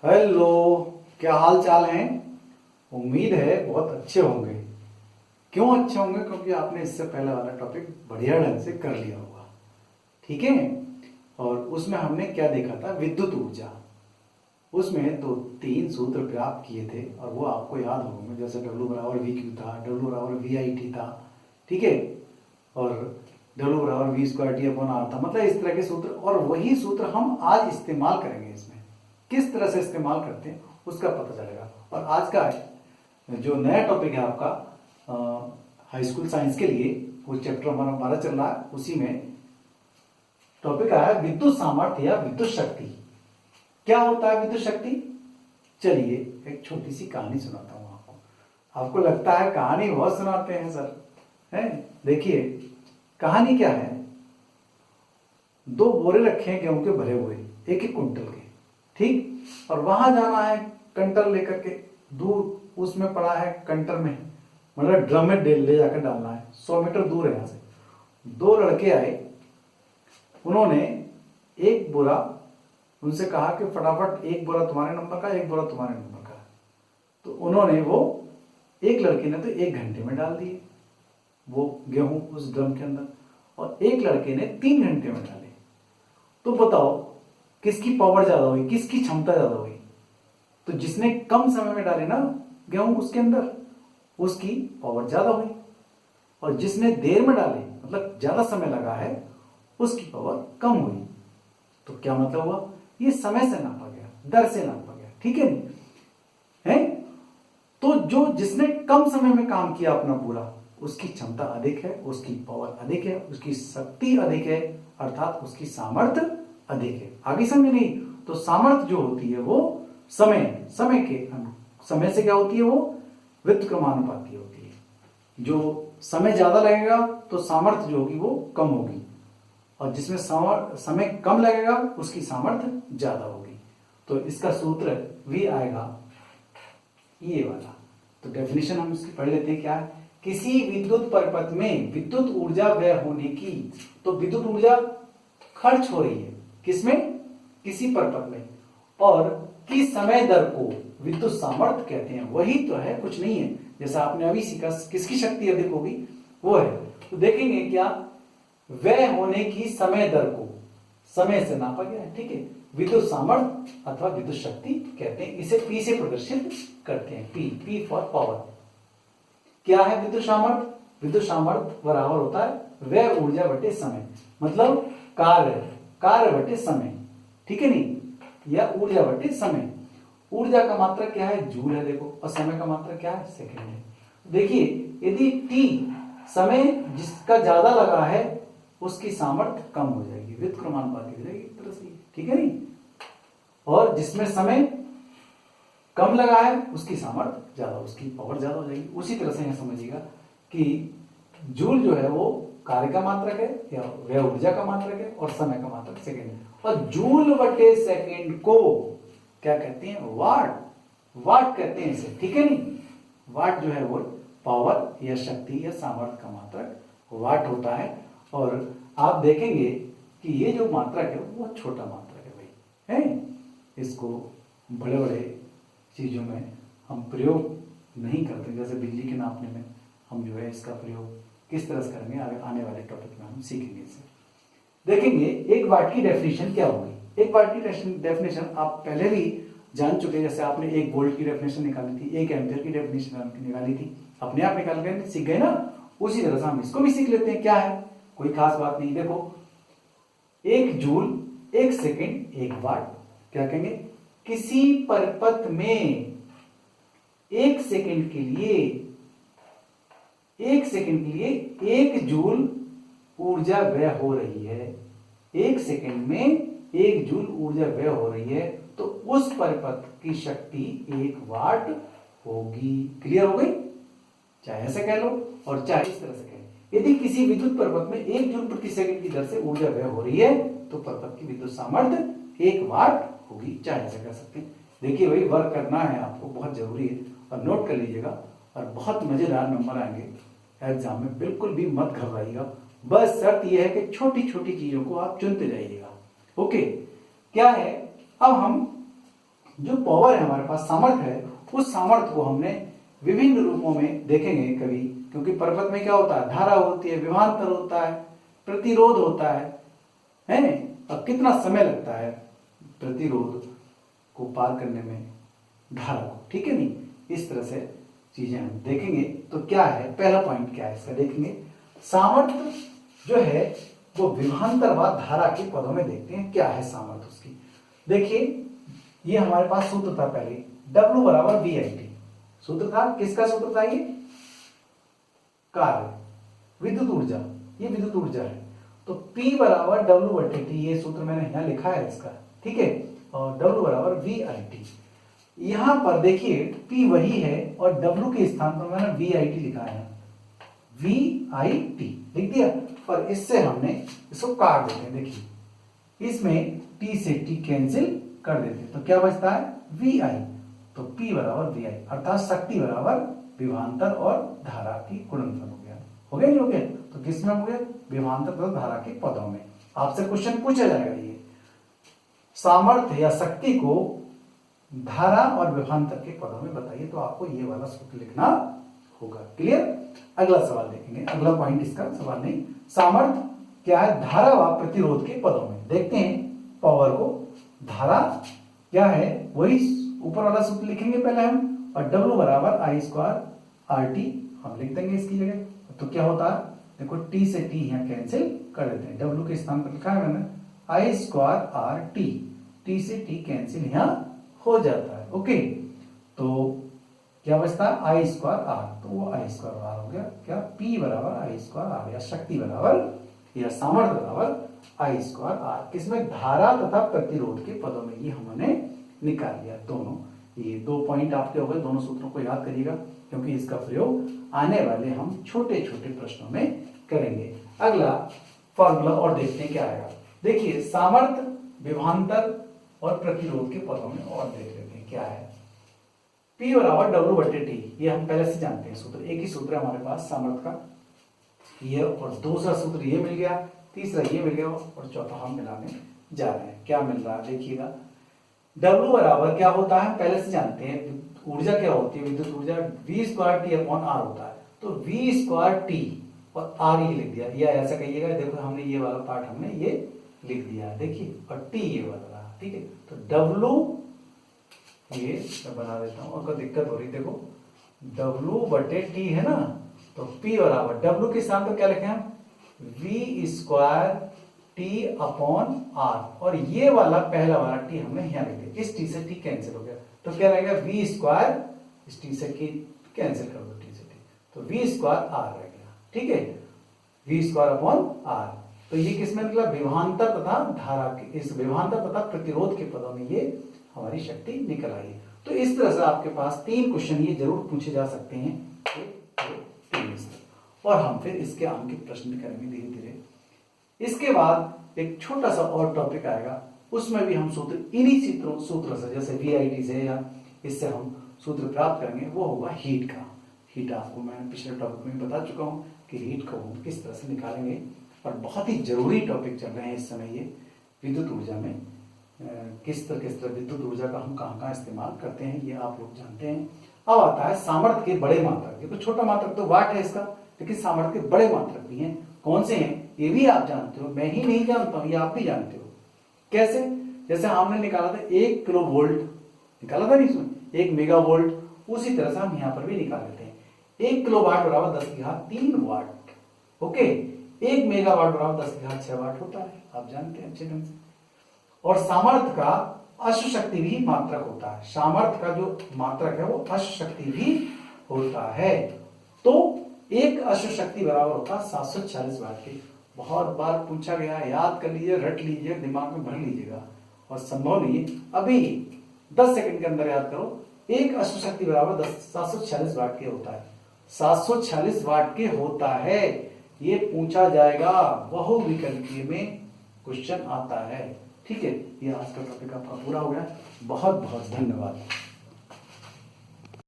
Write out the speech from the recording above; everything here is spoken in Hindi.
हेलो। क्या हाल चाल है? उम्मीद है बहुत अच्छे होंगे। क्यों अच्छे होंगे? क्योंकि आपने इससे पहले वाला टॉपिक बढ़िया ढंग से कर लिया होगा। ठीक है। और उसमें हमने क्या देखा था? विद्युत ऊर्जा। उसमें दो तीन सूत्र प्राप्त किए थे और वो आपको याद होंगे, जैसे डब्ल्यू बराबर वी क्यू था, डब्ल्यू बराबर वी आई टी था। ठीक है। और डब्ल्यू बराबर V square T upon R था। मतलब इस तरह के सूत्र, और वही सूत्र हम आज इस्तेमाल करेंगे। इसमें किस तरह से इस्तेमाल करते हैं उसका पता चलेगा। और आज का जो नया टॉपिक है आपका हाई स्कूल साइंस के लिए, वो चैप्टर हमारा चल रहा है, उसी में टॉपिक आया विद्युत सामर्थ्य या विद्युत शक्ति। क्या होता है विद्युत शक्ति? चलिए एक छोटी सी कहानी सुनाता हूं आपको। आपको लगता है कहानी बहुत सुनाते हैं सर, है? देखिए कहानी क्या है। दो बोरे रखे हैं गेहूं के भरे हुए, एक एक कुंटल के। ठीक। और वहां जाना है कंटर लेकर के, दूर उसमें पड़ा है कंटर में, मतलब ड्रम में ले जाकर डालना है। 100 मीटर दूर है यहां से। दो लड़के आए, उन्होंने एक बोरा, उनसे कहा कि फटाफट एक बोरा तुम्हारे नंबर का, एक बोरा तुम्हारे नंबर का। तो उन्होंने वो, एक लड़के ने तो 1 घंटे में डाल दिए वो गेहूं उस ड्रम के अंदर, और एक लड़के ने 3 घंटे में डाले। तो बताओ किसकी पावर ज्यादा हुई, किसकी क्षमता ज्यादा हुई? तो जिसने कम समय में डाले ना गेहूं उसके अंदर, उसकी पावर ज्यादा हुई। और जिसने देर में डाले, मतलब ज्यादा समय लगा है, उसकी पावर कम हुई। तो क्या मतलब हुआ? ये समय से नापा गया, दर से नापा गया। ठीक है नहीं है? तो जो जिसने कम समय में काम किया अपना पूरा, उसकी क्षमता अधिक है, उसकी पावर अधिक है, उसकी शक्ति अधिक है, अर्थात उसकी सामर्थ्य अधिक है। आगे समझे नहीं? तो सामर्थ्य जो होती है वो समय समय से क्या होती है? वो व्युत्क्रमानुपाती होती है। जो समय ज्यादा लगेगा तो सामर्थ्य जो होगी वो कम होगी, और जिसमें समय कम लगेगा उसकी सामर्थ्य ज्यादा होगी। तो इसका सूत्र भी आएगा ये वाला। तो डेफिनेशन हम इसकी पढ़ लेते हैं। क्या है? किसी विद्युत परिपथ में विद्युत ऊर्जा व्यय होने की, तो विद्युत ऊर्जा खर्च हो रही है किसमें? किसी परिपथ में, और किस समय दर को विद्युत सामर्थ्य कहते हैं। वही तो है, कुछ नहीं है। जैसा आपने अभी सीखा, किसकी शक्ति अधिक होगी वो है। तो देखेंगे क्या, व्यय होने की समय दर को समय से नापा गया है। ठीक है। विद्युत सामर्थ्य अथवा विद्युत शक्ति कहते हैं। इसे पी से प्रदर्शित करते हैं। P for power. क्या है विद्युत सामर्थ्य? विद्युत सामर्थ्य बराबर होता है व्यय ऊर्जा बटे समय, मतलब कार्य बटे समय। ठीक है नहीं? या ऊर्जा बटे समय। ऊर्जा का मात्रा क्या है? जूल है देखो, और समय का मात्रा क्या है? सेकंड है। देखिए यदि टी समय जिसका ज्यादा लगा है उसकी सामर्थ्य कम हो जाएगी, व्युत्क्रमानुपाती हो जाएगी एक तरह से। ठीक है नहीं? और जिसमें समय कम लगा है उसकी सामर्थ्य ज्यादा, उसकी पावर ज्यादा हो जाएगी। उसी तरह से यह समझिएगा कि जूल जो है वो कार्य का मात्रक है, या वह ऊर्जा का मात्रक है, और समय का मात्रक सेकंड है। और जूल बटे सेकंड को क्या कहते हैं? वाट कहते हैं इसे। ठीक है नहीं? वाट जो है वो पावर या शक्ति या सामर्थ्य का मात्रक वाट होता है। और आप देखेंगे कि ये जो मात्रक है वो छोटा मात्रक है भाई, है? इसको बड़े बड़े चीजों में हम प्रयोग नहीं करते, जैसे बिजली के नापने में हम जो है इसका प्रयोग किस तरह से करेंगे आने वाले टॉपिक में हम सीखेंगे इसे। देखेंगे एक वाट की डेफिनेशन क्या होगी। एक वाट की डेफिनेशन आप पहले भी जान चुके हैं। जैसे आपने 1 वोल्ट की डेफिनेशन निकाली थी, 1 एम्पियर की डेफिनेशन निकाली थी, अपने आप निकाल गए, सीख गए ना। उसी तरह से हम इसको भी सीख लेते हैं। क्या है? कोई खास बात नहीं। देखो 1 जूल 1 सेकेंड 1 वाट। क्या कहेंगे? किसी परिपथ में 1 सेकेंड के लिए 1 जूल ऊर्जा व्यय हो रही है। 1 सेकेंड में 1 जूल ऊर्जा व्यय हो रही है, तो उस परिपथ की शक्ति 1 वाट होगी। क्लियर हो गई? चाहे ऐसे कह लो और चाहे इस तरह से कह लो। यदि किसी विद्युत परिपथ में 1 जूल प्रति सेकंड की दर से ऊर्जा व्यय हो रही है, तो परिपथ की विद्युत सामर्थ्य 1 वाट होगी। चाहे ऐसे कह सकते हैं। देखिए भाई, वर्क करना है आपको, बहुत जरूरी है, और नोट कर लीजिएगा, और बहुत मजेदार नंबर आएंगे एग्जाम में। बिल्कुल भी मत घबराइएगा। बस शर्त यह है कि छोटी छोटी चीजों को आप चुनते जाइएगा। ओके। क्या है? अब हम जो पावर है हमारे पास, सामर्थ्य है, उस सामर्थ्य को हमने विभिन्न रूपों में देखेंगे कभी, क्योंकि परपथ में क्या होता है, धारा होती है, विभवांतर होता है, प्रतिरोध होता है, अब कितना समय लगता है प्रतिरोध को पार करने में धारा को, ठीक है नहीं, इस तरह से चीजें हम देखेंगे। तो क्या है, पहला पॉइंट क्या है इसका देखेंगे, सामर्थ्य जो है वो विभवांतर व धारा के पदों में देखते हैं, क्या है सामर्थ्य उसकी। देखिए ये हमारे पास सूत्र था पहले, W बराबर VIT सूत्र था, किसका सूत्र था ये, कार्य, विद्युत ऊर्जा, ये विद्युत ऊर्जा है, तो P बराबर W/T, ये सूत्र मैंने यहाँ लिखा है इसका, ठीक है, और W बराबर VIT। यहां पर देखिए P वही है और W के स्थान पर मैंने VIT लिखा है, VIT लिख दिया, और इससे हमने इसको काट देते हैं, देखिए इसमें T से T कैंसिल कर देते हैं, तो क्या बचता है VI, तो P बराबर VI, अर्थात शक्ति बराबर विभवांतर और धारा की गुणनफल हो गया, हो गया नहीं हो गया, तो किसमें हो गया, विभवांतर और धारा के पदों में। आपसे क्वेश्चन पूछा जाएगा, ये सामर्थ्य या शक्ति को धारा और विभवांतर के पदों में बताइए, तो आपको ये वाला सूत्र लिखना होगा, क्लियर। अगला सवाल देखेंगे, अगला पॉइंट इसका सवाल नहीं, सामर्थ्य क्या है धारा व प्रतिरोध के पदों में, देखते हैं पावर को, धारा क्या है वही ऊपर वाला सूत्र लिखेंगे पहले हम, और W बराबर I² RT हम लिख देंगे इसकी जगह, तो क्या होता है, देखो T से T यहाँ कैंसिल कर देते हैं, W के स्थान पर लिखा है मैंने I² RT, T से T कैंसिल यहाँ हो जाता है, ओके, तो क्या बचता है I² R, तो वो I² R हो गया, क्या P बराबर I² R, या शक्ति बराबर या सामर्थ्य बराबर I² R, किसमें धारा तथा प्रतिरोध के पदों में, ये हमने निकाल लिया दोनों। ये 2 पॉइंट आपके हो गए, दोनों सूत्रों को याद करिएगा, क्योंकि इसका प्रयोग आने वाले हम छोटे छोटे प्रश्नों में करेंगे। अगला फॉर्मूला और देखते हैं क्या आएगा, देखिए सामर्थ्य, विभवांतर और प्रतिरोध के पदों में और देख लेते हैं क्या है, P बराबर W/T, ये हम पहले से जानते हैं सूत्र, एक ही सूत्र है हमारे पास सामर्थ्य का, ये और दूसरा सूत्र ये मिल गया, तीसरा ये मिल गया, और चौथा हम मिलाने जा रहे हैं, क्या मिल रहा है देखिएगा, W बराबर क्या होता है पहले से जानते हैं, ऊर्जा क्या होती है, विद्युत ऊर्जा V²T/R होता है, तो V²T और R ये लिख दिया, या ऐसा कहिएगा, देखो हमने ये वाला पार्ट हमने ये लिख दिया, देखिए, और T ये वाला रहा, ठीक है, तो W ये मैं बना देता हूं, अगर दिक्कत हो रही, देखो W/T है ना, तो P बराबर W के स्थान पर क्या लिखे हम, V²T/R, और ये वाला पहला वाला T हमने यहाँ लिख दिया, इस T से T कैंसिल हो गया, तो क्या रहेगा V², इस T से कैंसिल कर दो T से T, तो V²R रह गया, ठीक है, V²/R, तो ये किसमें निकला, विभवांतर तथा धारा के, इस विभवांतर तथा प्रतिरोध के पदों में ये हमारी शक्ति निकल आई। तो इस तरह से आपके पास 3 क्वेश्चन ये जरूर पूछे जा सकते हैं, 1, 2, 3, और हम फिर इसके अंकित प्रश्न करेंगे धीरे धीरे। इसके बाद एक छोटा सा और टॉपिक आएगा, उसमें भी हम सूत्र इन्हीं सूत्र से, जैसे VIT से या इससे हम सूत्र प्राप्त करेंगे, वो होगा हीट का। हीट आपको मैं पिछले टॉपिक में बता चुका हूँ कि हीट को हम किस तरह से निकालेंगे, और बहुत ही जरूरी टॉपिक चल रहे हैं इस समय ये, विद्युत ऊर्जा में किस तरह विद्युत ऊर्जा का हम कहाँ इस्तेमाल करते हैं, ये आप लोग जानते हैं। अब आता है सामर्थ्य के बड़े मात्रक, ये तो छोटा मात्रक तो वाट है इसका, लेकिन सामर्थ्य के बड़े मात्रक भी हैं, कौन से हैं ये भी आप जानते हो, मैं ही नहीं जानता हूं, ये आप भी जानते हो। कैसे, जैसे हमने निकाला था 1 किलो वोल्ट निकाला था नहीं इसमें, 1 मेगा वोल्ट, उसी तरह से हम यहाँ पर भी निकाल लेते हैं, 1 किलो वाट बराबर 10⁻³ वाट, ओके, 1 मेगावाट बराबर 10⁻6 वाट होता है, आप जानते हैं अच्छे ढंग से। और सामर्थ्य का अश्व शक्ति भी मात्रक होता है, सामर्थ्य का जो मात्रक है वो अश्व शक्ति भी होता है, तो एक अश्व शक्ति बराबर होता है 746 वाट की। बहुत बार पूछा गया है, याद कर लीजिए, रट लीजिए, दिमाग में भर लीजिएगा, और संभव नहीं है अभी 10 सेकंड के अंदर याद करो, एक अश्व शक्ति बराबर 746 वाट के होता है, 746 वाट के होता है, ये पूछा जाएगा, बहुविकल्पीय में क्वेश्चन आता है, ठीक है। ये आज का टॉपिक आपका पूरा हो गया, बहुत बहुत धन्यवाद।